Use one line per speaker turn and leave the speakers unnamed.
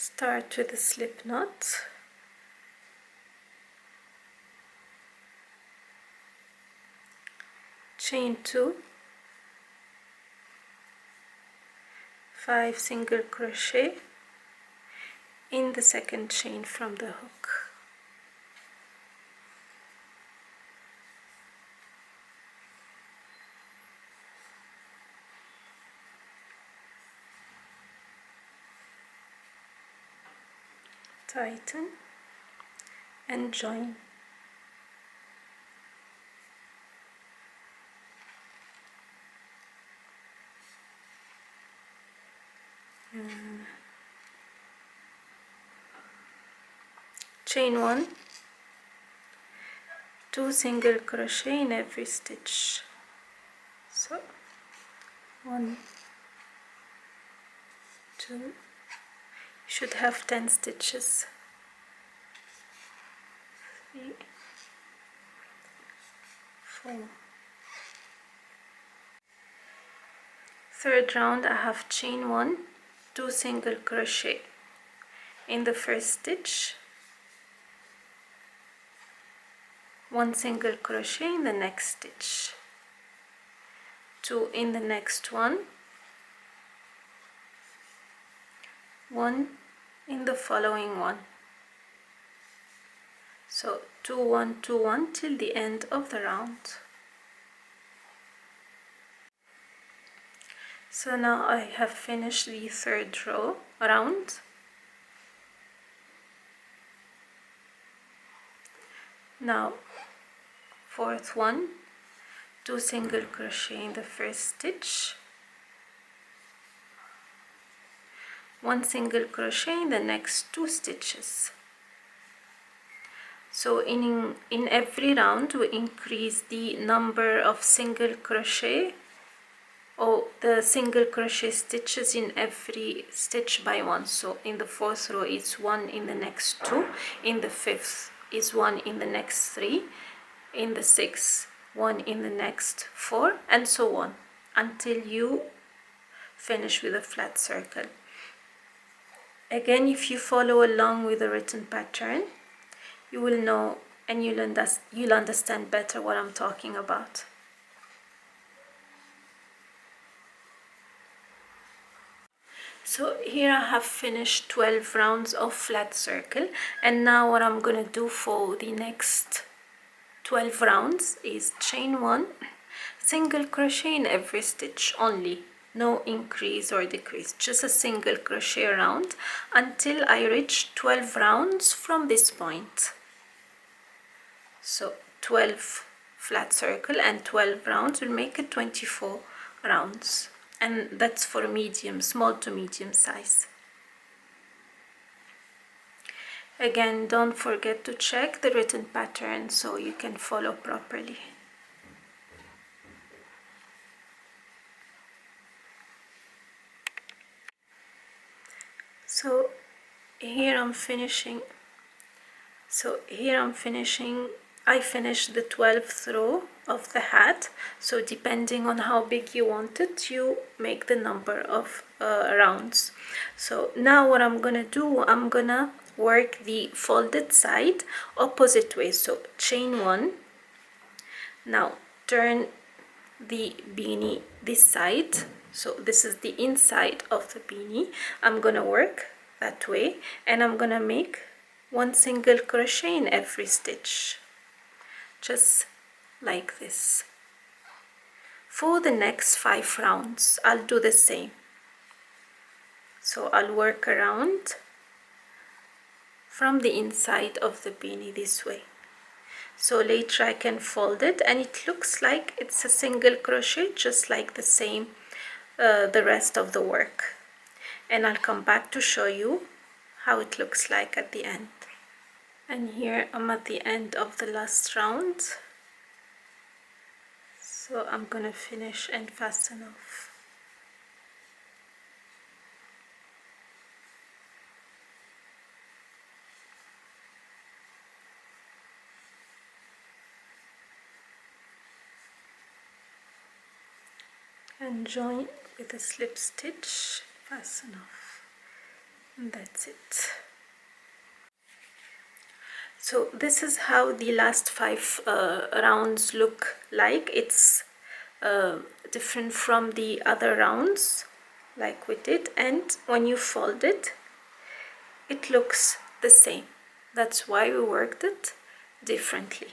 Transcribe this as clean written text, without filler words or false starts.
Start with a slip knot. Chain 2, 5 single crochet in the second chain from the hook. Tighten and join. Chain 1, 2 single crochet in every stitch. So 1, 2, you should have 10 stitches. 3, 4. Third round, I have chain 1, 2 single crochet in the first stitch, 1 single crochet in the next stitch, 2 in the next one, 1 in the following one. So 2 1 2 1 till the end of the round. So now I have finished the third round. Now fourth one, 2 single crochet in the first stitch, 1 single crochet in the next 2 stitches. So in every round we increase the number of single crochet or the single crochet stitches in every stitch by 1. So in the fourth row it's 1 in the next 2, in the fifth is 1 in the next 3, in the sixth 1 in the next 4, and so on until you finish with a flat circle. Again, if you follow along with the written pattern, you will know and you'll understand better what I'm talking about. So here I have finished 12 rounds of flat circle, and now what I'm gonna do for the next 12 rounds is chain 1, single crochet in every stitch only, no increase or decrease, just a single crochet round until I reach 12 rounds from this point. So 12 flat circle and 12 rounds will make it 24 rounds, and that's for medium, small to medium size. Again, don't forget to check the written pattern so you can follow properly. So here I'm finishing. I finished the 12th row of the hat. So depending on how big you want it, you make the number of rounds. So now what I'm gonna do, I'm gonna work the folded side opposite way. So chain 1. Now turn the beanie this side. So this is the inside of the beanie. I'm gonna work that way, and I'm gonna make 1 single crochet in every stitch, just like this. For the next 5 rounds I'll do the same. So I'll work around from the inside of the beanie this way. So later I can fold it and it looks like it's a single crochet, just like the same the rest of the work, and I'll come back to show you how it looks like at the end. And here I'm at the end of the last round, so I'm gonna finish and fasten off. And join with a slip stitch, fasten off. And that's it. So this is how the last 5 rounds look like. It's different from the other rounds like we did, and when you fold it, it looks the same. That's why we worked it differently.